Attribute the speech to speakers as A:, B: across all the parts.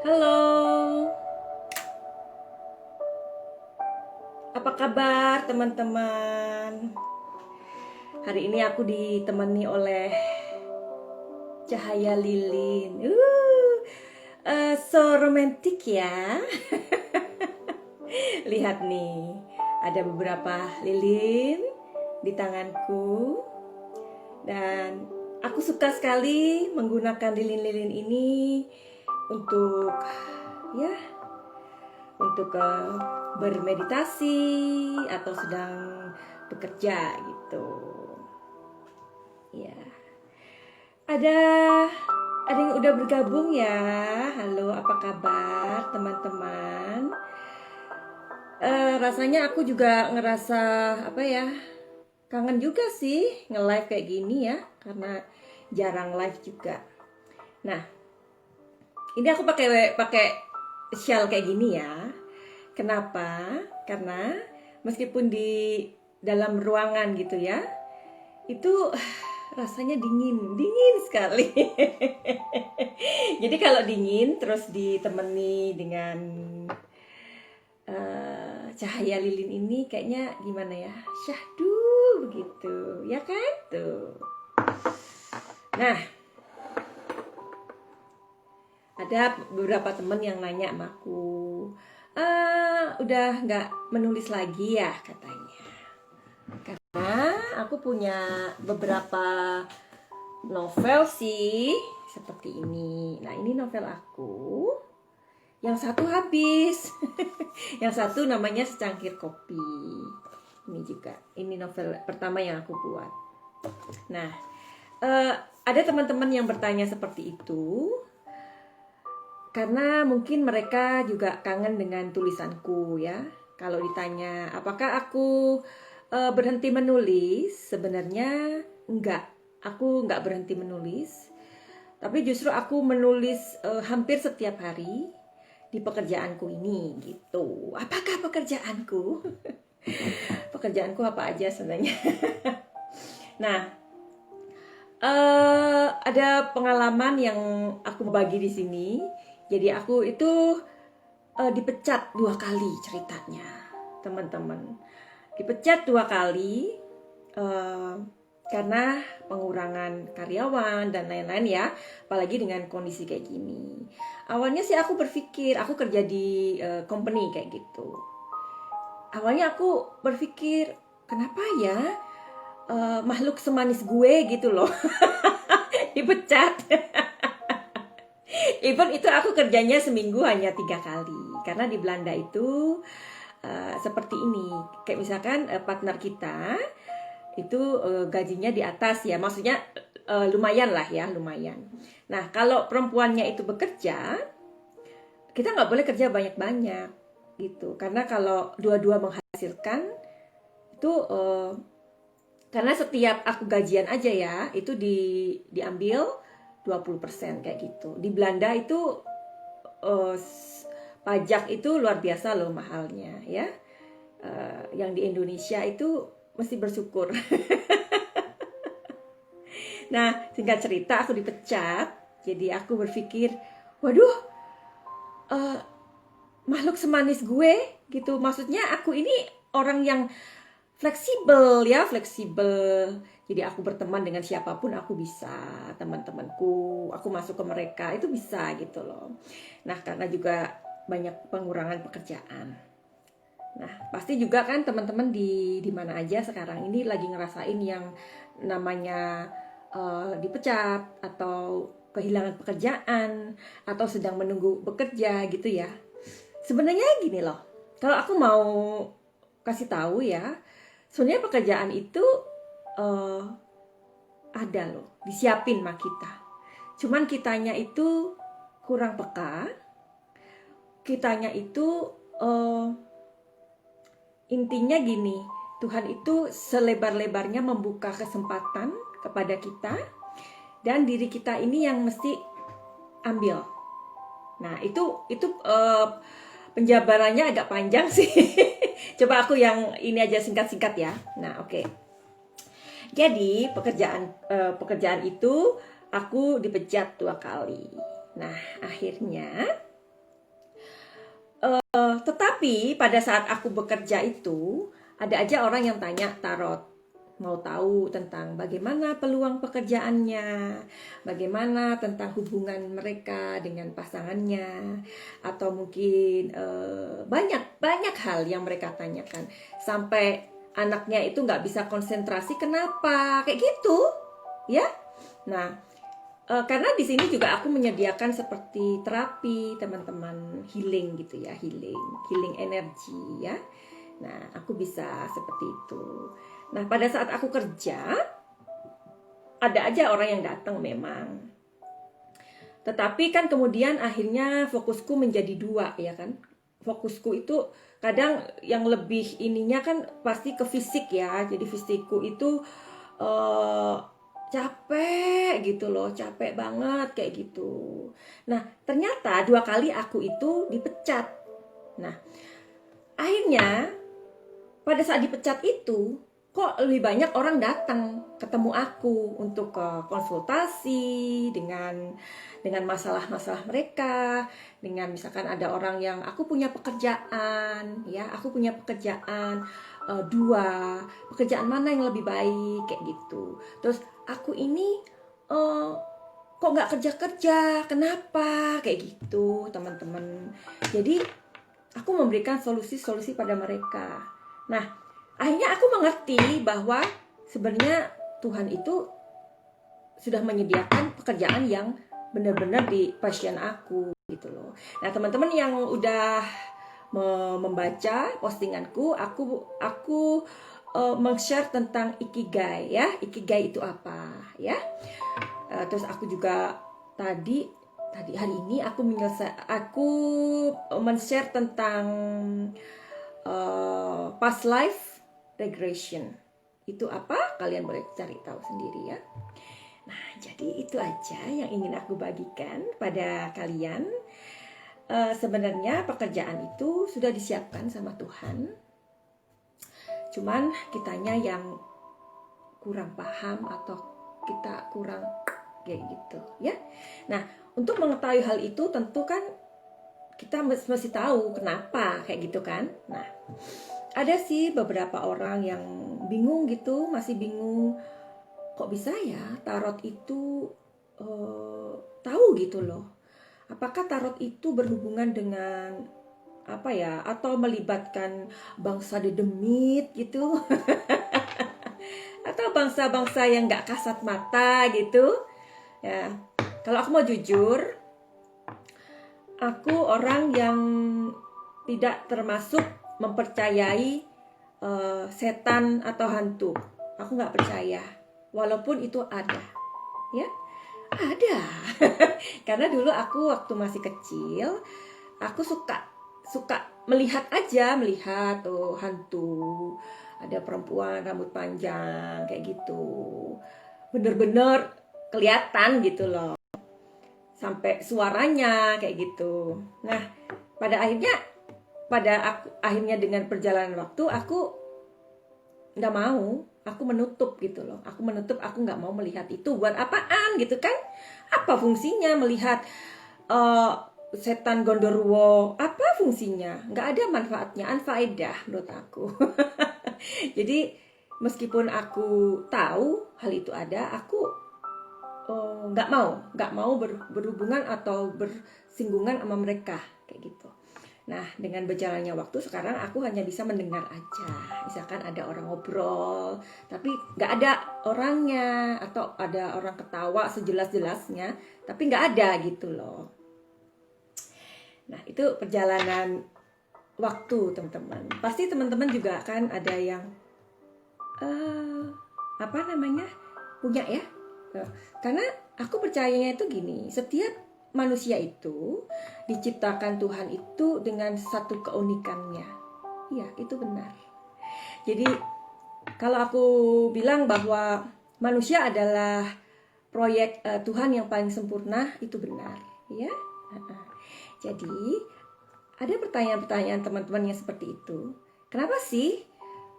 A: Halo, apa kabar teman-teman? Hari ini aku ditemani oleh cahaya lilin. So romantis ya. Lihat nih, ada beberapa lilin di tanganku. Dan aku suka sekali menggunakan lilin-lilin ini untuk bermeditasi atau sedang bekerja gitu. Ya. Ada yang udah bergabung ya. Halo, apa kabar teman-teman? Rasanya aku juga ngerasa kangen juga sih nge-live kayak gini ya, karena jarang live juga. Nah, ini aku pakai shawl kayak gini ya. Kenapa? Karena meskipun di dalam ruangan gitu ya, itu rasanya dingin sekali. Jadi kalau dingin terus ditemani dengan cahaya lilin ini kayaknya gimana ya? Syahdu begitu, ya kan tuh. Nah, ada beberapa temen yang nanya sama aku, udah nggak menulis lagi ya katanya. Karena aku punya beberapa novel sih seperti ini. Nah, ini novel aku. Yang satu habis. Yang satu namanya Secangkir Kopi. Ini juga. Ini novel pertama yang aku buat. Nah, ada teman-teman yang bertanya seperti itu. Karena mungkin mereka juga kangen dengan tulisanku ya. Kalau ditanya, apakah aku berhenti menulis? Sebenarnya enggak. Aku enggak berhenti menulis. Tapi justru aku menulis hampir setiap hari di pekerjaanku ini gitu. Apakah pekerjaanku? Pekerjaanku apa aja sebenarnya? Nah, ada pengalaman yang aku bagi di sini. Jadi aku itu dipecat 2 kali ceritanya, teman-teman. Dipecat 2 kali karena pengurangan karyawan dan lain-lain ya. Apalagi dengan kondisi kayak gini. Awalnya sih aku berpikir, aku kerja di company kayak gitu. Awalnya aku berpikir, kenapa ya makhluk semanis gue gitu loh dipecat. Even itu aku kerjanya seminggu hanya 3 kali. Karena di Belanda itu seperti ini. Kayak misalkan partner kita itu gajinya di atas ya. Maksudnya lumayan lah ya, lumayan. Nah, kalau perempuannya itu bekerja, kita nggak boleh kerja banyak-banyak gitu. Karena kalau dua-dua menghasilkan itu karena setiap aku gajian aja ya, itu diambil 20% kayak gitu. Di Belanda itu pajak itu luar biasa loh mahalnya ya. Yang di Indonesia itu mesti bersyukur. Nah, singkat cerita aku dipecat. Jadi aku berpikir, waduh, makhluk semanis gue gitu. Maksudnya aku ini orang yang fleksibel ya, fleksibel. Jadi aku berteman dengan siapapun aku bisa, teman-temanku, aku masuk ke mereka itu bisa gitu loh. Nah, karena juga banyak pengurangan pekerjaan. Nah, pasti juga kan teman-teman di mana aja sekarang ini lagi ngerasain yang namanya dipecat atau kehilangan pekerjaan atau sedang menunggu bekerja gitu ya. Sebenarnya gini loh, kalau aku mau kasih tahu ya, sebenarnya pekerjaan itu ada loh, disiapin sama kita. Cuman kitanya itu kurang peka, kitanya itu intinya gini, Tuhan itu selebar-lebarnya membuka kesempatan kepada kita dan diri kita ini yang mesti ambil. Nah, itu penjabarannya agak panjang sih. Coba aku yang ini aja singkat-singkat ya. Nah, oke. Jadi pekerjaan itu aku dipecat 2 kali. Nah, akhirnya Tetapi pada saat aku bekerja itu, ada aja orang yang tanya tarot, mau tahu tentang bagaimana peluang pekerjaannya, bagaimana tentang hubungan mereka dengan pasangannya, atau mungkin banyak hal yang mereka tanyakan, sampai anaknya itu nggak bisa konsentrasi, kenapa kayak gitu, ya. Nah, karena di sini juga aku menyediakan seperti terapi teman-teman, healing gitu ya, healing energi ya. Nah, aku bisa seperti itu. Nah, pada saat aku kerja, ada aja orang yang datang memang. Tetapi kan kemudian akhirnya fokusku menjadi dua ya kan. Fokusku itu kadang yang lebih ininya kan pasti ke fisik ya. Jadi fisikku itu capek gitu loh, capek banget kayak gitu. Nah, ternyata 2 kali aku itu dipecat. Nah, akhirnya pada saat dipecat itu kok lebih banyak orang datang ketemu aku untuk konsultasi dengan masalah-masalah mereka, dengan misalkan ada orang yang aku punya pekerjaan ya, aku punya pekerjaan dua, pekerjaan mana yang lebih baik kayak gitu. Terus aku ini kok nggak kerja-kerja, kenapa kayak gitu teman-teman. Jadi aku memberikan solusi-solusi pada mereka. Nah, akhirnya aku mengerti bahwa sebenarnya Tuhan itu sudah menyediakan pekerjaan yang benar-benar di passion aku gitu loh. Nah, teman-teman yang udah membaca postinganku, aku meng-share tentang ikigai ya. Ikigai itu apa ya? Terus aku juga tadi hari ini aku men-share tentang past life regression. Itu apa? Kalian boleh cari tahu sendiri ya. Nah, jadi itu aja yang ingin aku bagikan pada kalian. Sebenarnya pekerjaan itu sudah disiapkan sama Tuhan. Cuman kitanya yang kurang paham atau kita kurang kayak gitu ya. Nah, untuk mengetahui hal itu tentu kan kita mesti tahu kenapa kayak gitu kan. Nah, ada sih beberapa orang yang bingung gitu, masih bingung kok bisa ya tarot itu tahu gitu loh. Apakah tarot itu berhubungan dengan apa ya, atau melibatkan bangsa dedemit gitu atau bangsa-bangsa yang nggak kasat mata gitu ya. Kalau aku mau jujur, aku orang yang tidak termasuk mempercayai setan atau hantu. Aku nggak percaya, walaupun itu ada, ya ada. Karena dulu aku waktu masih kecil, aku suka melihat tuh hantu, ada perempuan rambut panjang kayak gitu, bener-bener kelihatan gitu loh, sampai suaranya kayak gitu. Nah, pada akhirnya dengan perjalanan waktu aku nggak mau, aku menutup gitu loh, aku nggak mau melihat itu. Buat apaan gitu kan? Apa fungsinya melihat setan gondorwo? Apa fungsinya? Nggak ada manfaatnya, anfaedah menurut aku. Jadi meskipun aku tahu hal itu ada, aku nggak mau berhubungan atau bersinggungan sama mereka kayak gitu. Nah, dengan berjalannya waktu sekarang aku hanya bisa mendengar aja. Misalkan ada orang ngobrol, tapi nggak ada orangnya, atau ada orang ketawa sejelas-jelasnya, tapi nggak ada gitu loh. Nah, itu perjalanan waktu teman-teman. Pasti teman-teman juga kan ada yang punya ya. Karena aku percayanya itu gini, setiap manusia itu diciptakan Tuhan itu dengan satu keunikannya. Iya, itu benar. Jadi kalau aku bilang bahwa manusia adalah proyek Tuhan yang paling sempurna, itu benar, ya. Jadi ada pertanyaan-pertanyaan teman-teman yang seperti itu. Kenapa sih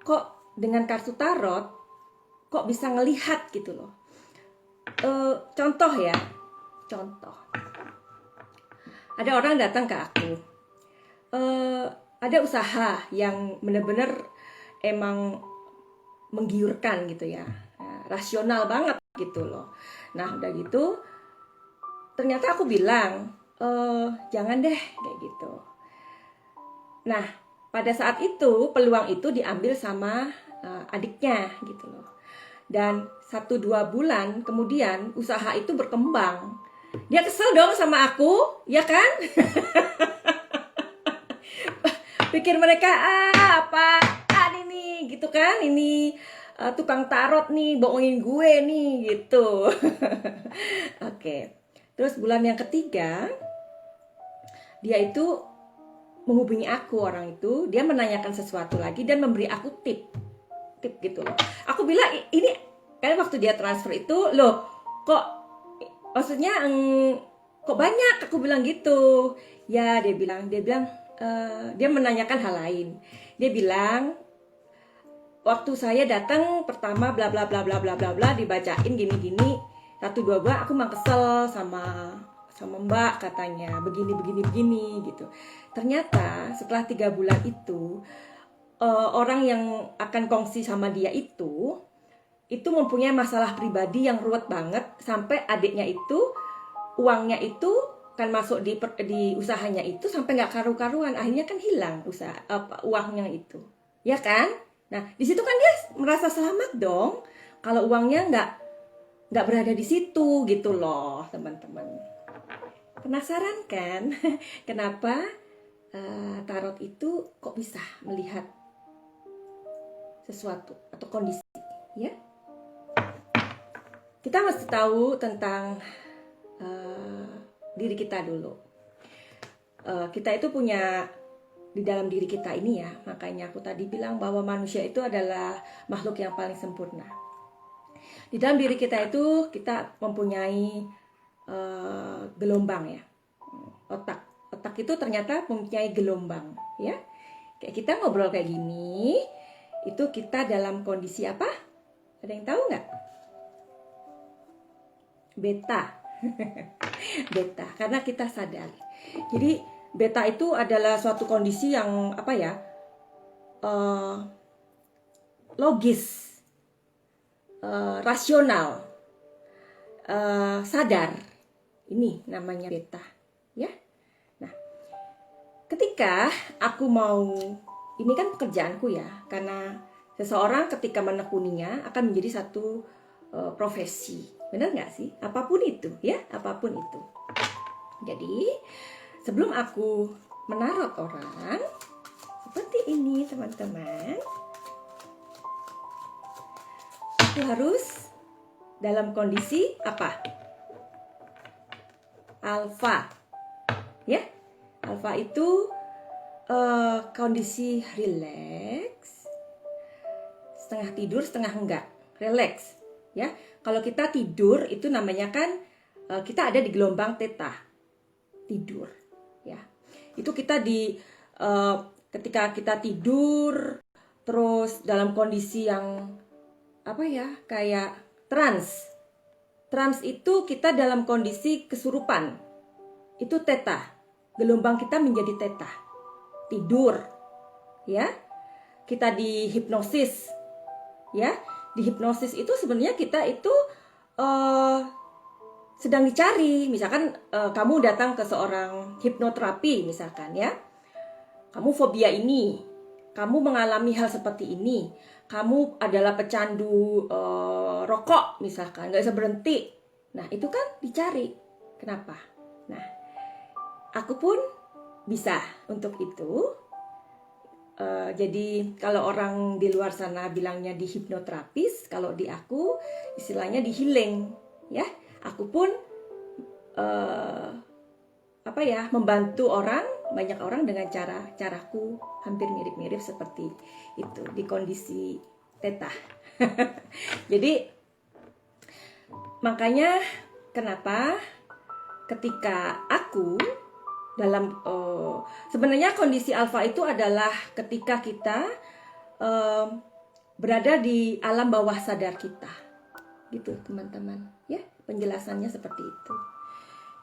A: kok dengan kartu tarot kok bisa ngelihat gitu loh? Contoh ada orang datang ke aku, ada usaha yang benar-benar emang menggiurkan gitu ya, rasional banget gitu loh. Nah udah gitu ternyata aku bilang jangan deh kayak gitu. Nah pada saat itu peluang itu diambil sama adiknya gitu loh. Dan 1-2 bulan kemudian usaha itu berkembang. Dia kesel dong sama aku, ya kan? Pikir mereka apaan ini gitu kan, ini tukang tarot nih bohongin gue nih gitu. Oke. Terus bulan yang ketiga dia itu menghubungi aku, orang itu dia menanyakan sesuatu lagi dan memberi aku tip gitu loh. Aku bilang ini kan waktu dia transfer itu loh, kok maksudnya kok banyak, aku bilang gitu. Ya dia bilang dia menanyakan hal lain. Dia bilang waktu saya datang pertama bla bla bla bla bla bla bla dibacain gini-gini 1-2 bulan aku mah kesel sama mbak, katanya begini gitu. Ternyata setelah 3 bulan itu orang yang akan kongsi sama dia itu mempunyai masalah pribadi yang ruwet banget, sampai adiknya itu uangnya itu kan masuk di usahanya itu sampai nggak karu-karuan, akhirnya kan hilang uangnya itu, ya kan? Nah di situ kan dia merasa selamat dong kalau uangnya nggak berada di situ gitu loh, teman-teman. Penasaran kan kenapa tarot itu kok bisa melihat sesuatu atau kondisi, ya? Kita mesti tahu tentang diri kita dulu. Kita itu punya di dalam diri kita ini ya, makanya aku tadi bilang bahwa manusia itu adalah makhluk yang paling sempurna. Di dalam diri kita itu kita mempunyai gelombang ya, otak itu ternyata mempunyai gelombang ya. Kayak kita ngobrol kayak gini, itu kita dalam kondisi apa? Ada yang tahu nggak? Beta. Beta, karena kita sadar. Jadi beta itu adalah suatu kondisi yang apa ya, logis, rasional, sadar. Ini namanya beta, ya. Nah, ketika aku mau, ini kan pekerjaanku ya, karena seseorang ketika menekuninya akan menjadi satu profesi, benar nggak sih? Apapun itu, ya, apapun itu. Jadi sebelum aku menarot orang seperti ini, teman-teman, aku harus dalam kondisi apa? Alfa, ya. Alfa itu kondisi relax, setengah tidur, setengah enggak, relax, ya. Kalau kita tidur itu namanya kan kita ada di gelombang theta, tidur, ya. Itu kita ketika kita tidur terus dalam kondisi yang apa ya, kayak trance. Trance itu kita dalam kondisi kesurupan, itu theta, gelombang kita menjadi theta, tidur, ya. Kita di hipnosis, ya. Di hipnosis itu sebenarnya kita itu sedang dicari. Misalkan kamu datang ke seorang hipnoterapi misalkan, ya. Kamu fobia ini, kamu mengalami hal seperti ini, kamu adalah pecandu rokok misalkan, nggak bisa berhenti. Nah itu kan dicari. Kenapa? Nah aku pun bisa untuk itu. Jadi kalau orang di luar sana bilangnya di hipnoterapis, kalau di aku istilahnya di healing, ya. Aku pun apa ya, membantu banyak orang dengan caraku hampir mirip-mirip seperti itu di kondisi theta. Jadi makanya kenapa ketika aku dalam sebenarnya kondisi alfa itu adalah ketika kita berada di alam bawah sadar kita, gitu teman-teman, ya. Penjelasannya seperti itu.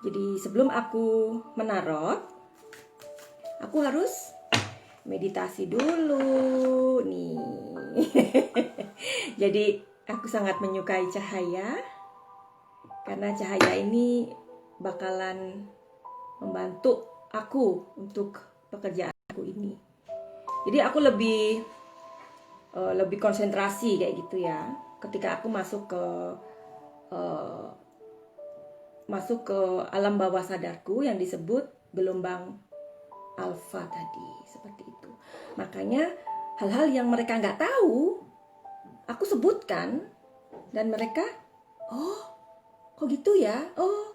A: Jadi sebelum aku menarot, aku aku harus meditasi dulu nih. Jadi aku sangat menyukai cahaya, karena cahaya ini bakalan membantu aku untuk pekerjaanku ini. Jadi aku lebih konsentrasi kayak gitu ya. Ketika aku eh, masuk ke alam bawah sadarku yang disebut gelombang alfa tadi, seperti itu. Makanya hal-hal yang mereka nggak tahu, aku sebutkan, dan mereka, oh, kok gitu ya? Oh,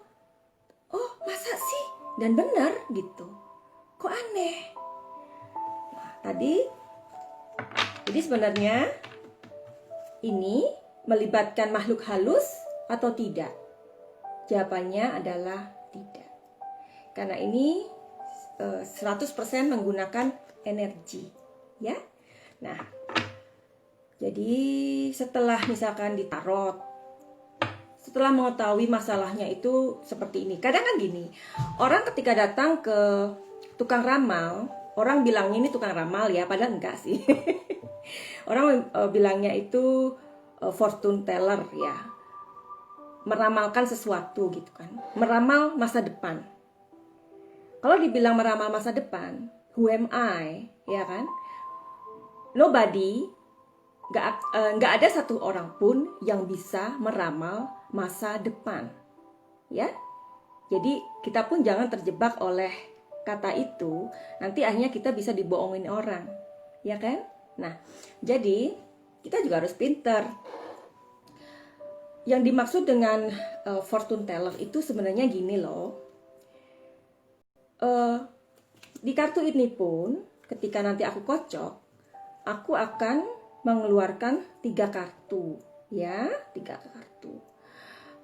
A: masa sih? Dan benar gitu. Kok aneh? Nah, jadi sebenarnya ini melibatkan makhluk halus atau tidak? Jawabannya adalah tidak. Karena ini 100% menggunakan energi, ya. Nah, jadi setelah misalkan ditarot, setelah mengetahui masalahnya itu seperti ini. Kadang kan gini, orang ketika datang ke tukang ramal, orang bilangnya ini tukang ramal ya, padahal enggak sih. Orang bilangnya itu fortune teller ya, meramalkan sesuatu gitu kan, meramal masa depan. Kalau dibilang meramal masa depan, who am I, ya kan? Nobody, nggak ada satu orang pun yang bisa meramal masa depan, ya. Jadi kita pun jangan terjebak oleh kata itu, nanti akhirnya kita bisa dibohongin orang, ya kan? Nah, jadi kita juga harus pinter. Yang dimaksud dengan fortune teller itu sebenarnya gini loh. Di kartu ini pun, ketika nanti aku kocok, aku akan mengeluarkan 3 kartu, ya, 3 kartu.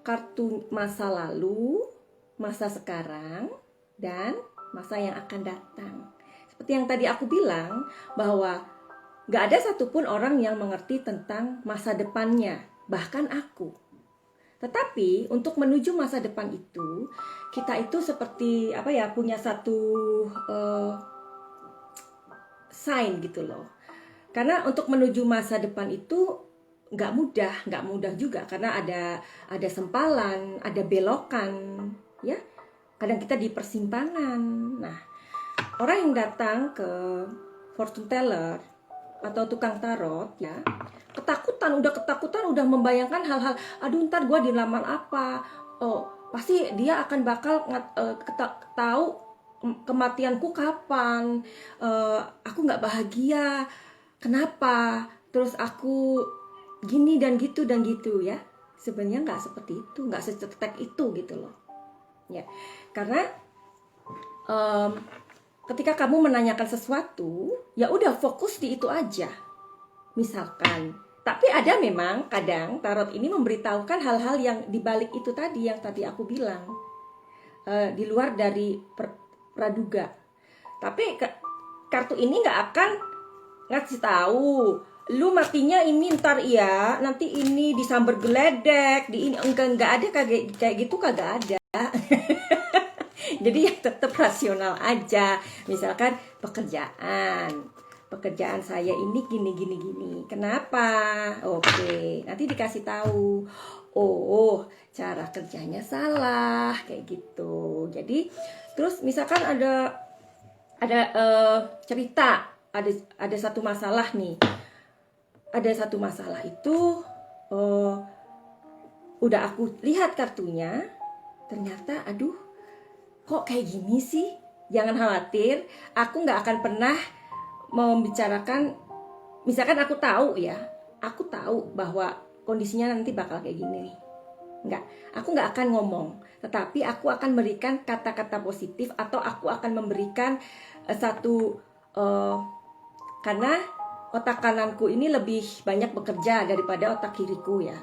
A: Kartu masa lalu, masa sekarang, dan masa yang akan datang. Seperti yang tadi aku bilang, bahwa gak ada satupun orang yang mengerti tentang masa depannya, bahkan aku. Tetapi untuk menuju masa depan itu, kita itu seperti apa ya, punya satu sign gitu loh. Karena untuk menuju masa depan itu nggak mudah juga, karena ada sempalan, ada belokan, ya. Kadang kita di persimpangan. Nah, orang yang datang ke fortune teller atau tukang tarot ya, ketakutan udah membayangkan hal-hal, aduh ntar gue dilamar apa, oh pasti dia akan bakal tahu kematianku kapan, aku nggak bahagia, kenapa, terus aku gini dan gitu ya. Sebenarnya nggak seperti itu, nggak secetek itu gitu loh ya. Karena ketika kamu menanyakan sesuatu, ya udah fokus di itu aja. Misalkan, tapi ada memang kadang tarot ini memberitahukan hal-hal yang dibalik itu tadi, yang tadi aku bilang, di luar dari praduga. Tapi kartu ini nggak akan ngasih tahu, lu matinya ini ntar ya, nanti ini disambar geledek, di ini enggak ada kayak gitu, kagak ada. Jadi ya tetap rasional aja. Misalkan pekerjaan saya ini gini. Kenapa? Oke, nanti dikasih tahu. Oh, cara kerjanya salah kayak gitu. Jadi terus misalkan ada cerita, ada satu masalah nih. Ada satu masalah itu udah aku lihat kartunya, ternyata aduh kok kayak gini sih. Jangan khawatir, aku nggak akan pernah membicarakan. Misalkan aku tahu bahwa kondisinya nanti bakal kayak gini nih, aku nggak akan ngomong, tetapi aku akan memberikan kata-kata positif, atau aku akan memberikan karena otak kananku ini lebih banyak bekerja daripada otak kiriku ya.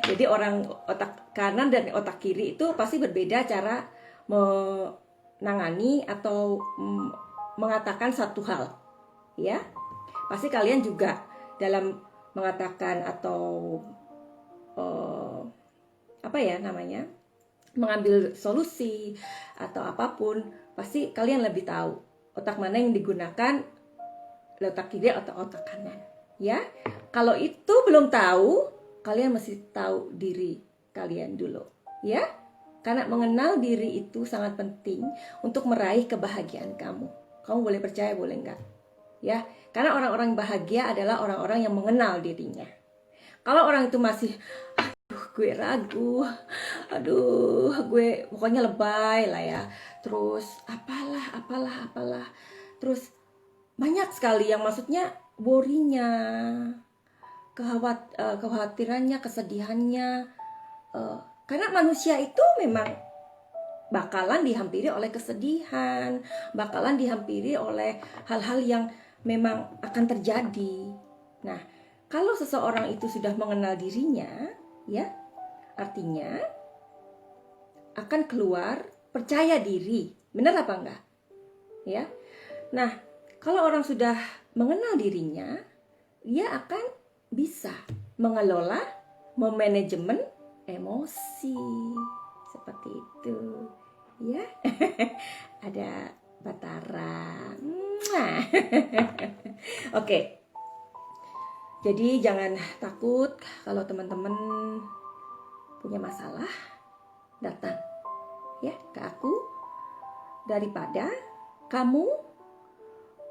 A: Jadi orang otak kanan dan otak kiri itu pasti berbeda cara menangani atau mengatakan satu hal, ya. Pasti kalian juga dalam mengatakan atau mengambil solusi atau apapun, pasti kalian lebih tahu otak mana yang digunakan, otak kiri atau otak kanan, ya. Kalau itu belum tahu, kalian mesti tahu diri kalian dulu, ya. Karena mengenal diri itu sangat penting untuk meraih kebahagiaan kamu. Kamu boleh percaya, boleh enggak, ya. Karena orang-orang bahagia adalah orang-orang yang mengenal dirinya. Kalau orang itu masih, aduh gue ragu, aduh gue pokoknya lebay lah ya, terus apalah, terus banyak sekali yang maksudnya worry-nya, kekhawatirannya, kesedihannya, karena manusia itu memang bakalan dihampiri oleh kesedihan, bakalan dihampiri oleh hal-hal yang memang akan terjadi. Nah, kalau seseorang itu sudah mengenal dirinya, ya, artinya akan keluar percaya diri. Benar apa enggak? Ya. Nah, kalau orang sudah mengenal dirinya, dia akan bisa mengelola, memanajemen emosi. Seperti itu. Ya. Ada Batara. Oke. Jadi jangan takut kalau teman-teman punya masalah, datang ya ke aku. Daripada kamu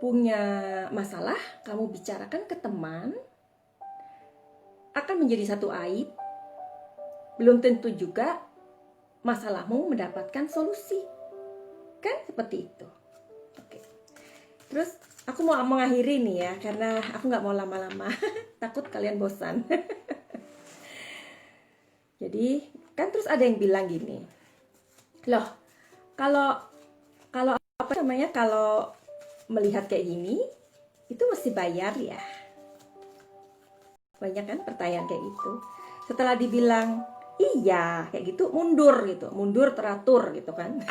A: punya masalah, kamu bicarakan ke teman, akan menjadi satu aib. Belum tentu juga masalahmu mendapatkan solusi. Kan seperti itu. Oke. Terus aku mau mengakhiri nih ya, karena aku nggak mau lama-lama. Takut kalian bosan. Jadi kan terus ada yang bilang gini, loh kalau apa namanya, kalau melihat kayak gini itu mesti bayar ya. Banyak kan pertanyaan kayak gitu. Setelah dibilang iya kayak gitu, mundur teratur gitu kan.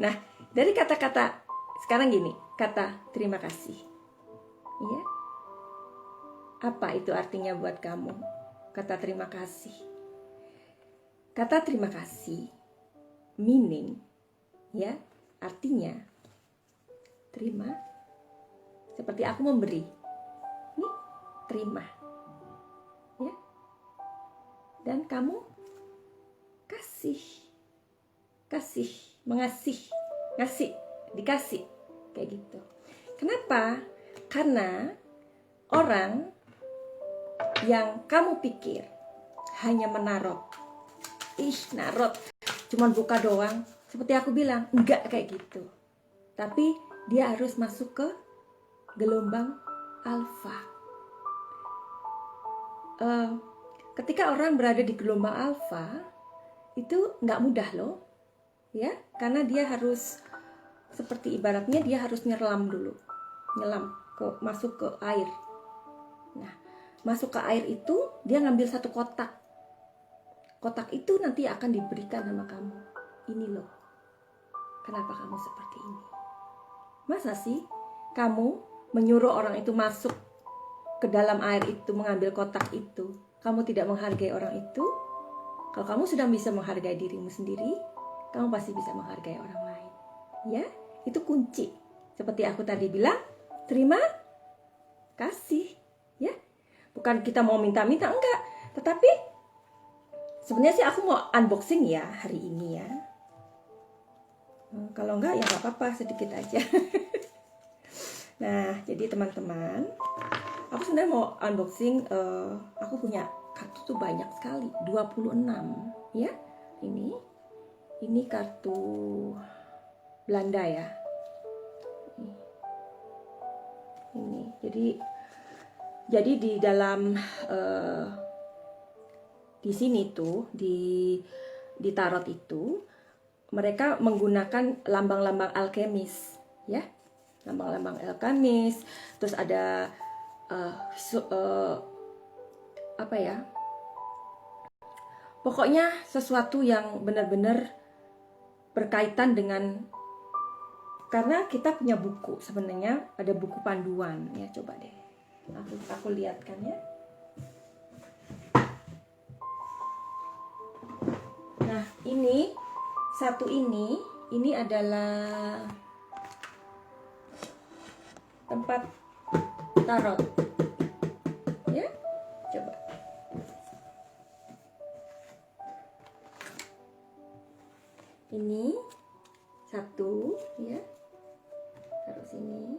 A: Nah, dari kata-kata sekarang gini, kata terima kasih. Iya. Apa itu artinya buat kamu? Kata terima kasih. Kata terima kasih, meaning, ya, artinya terima. Seperti aku memberi. Nih, terima. Ya. Dan kamu kasih. Kasih, mengasih, ngasih, dikasih. Kayak gitu. Kenapa? Karena orang yang kamu pikir hanya menarot, narot, cuman buka doang, seperti aku bilang, enggak kayak gitu. Tapi dia harus masuk ke gelombang alfa. Ketika orang berada di gelombang alfa, itu nggak mudah loh, ya, karena dia harus, seperti ibaratnya dia harus nyelam dulu, masuk ke air. Nah, masuk ke air itu dia ngambil satu kotak. Kotak itu nanti akan diberikan sama kamu. Ini loh, kenapa kamu seperti ini? Masa sih kamu menyuruh orang itu masuk ke dalam air itu, mengambil kotak itu, kamu tidak menghargai orang itu? Kalau kamu sudah bisa menghargai dirimu sendiri, kamu pasti bisa menghargai orang lain. Ya, itu kunci. Seperti aku tadi bilang, terima kasih. Ya, bukan kita mau minta-minta, enggak. Tetapi sebenarnya sih aku mau unboxing ya hari ini ya. Kalau enggak ya nggak apa-apa, sedikit aja. Nah, jadi teman-teman, aku sebenarnya mau unboxing. Aku punya kartu tuh banyak sekali, 26 ya. Ini kartu Belanda ya. Ini jadi di dalam di sini tuh di tarot itu mereka menggunakan lambang-lambang alkemis ya, lambang-lambang alkemis. Terus ada apa ya, pokoknya sesuatu yang benar-benar berkaitan dengan, karena kita punya buku, sebenarnya ada buku panduan ya. Coba deh aku lihatkan ya. Nah, ini satu, ini adalah tempat tarot. Ya, coba. Ini satu, ya, taruh sini.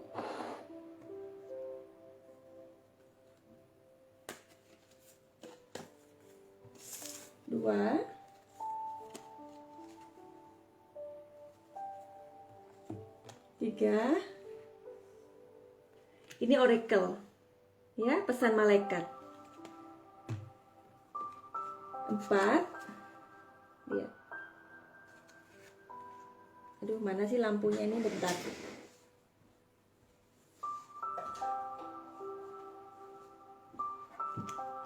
A: Dua. Tiga. Ini oracle, ya, pesan malaikat. Empat. Lihat. Aduh, mana sih lampunya ini, bentar.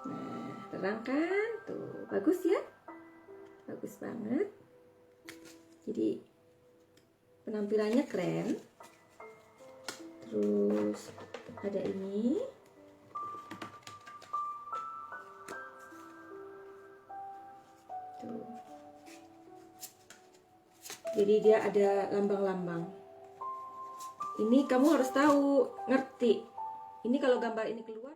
A: Nah, terang kan? Tuh, bagus ya? Bagus banget. Jadi penampilannya keren. Terus ada ini. Tuh. Jadi dia ada lambang-lambang. Ini kamu harus tahu, ngerti. Ini kalau gambar ini keluar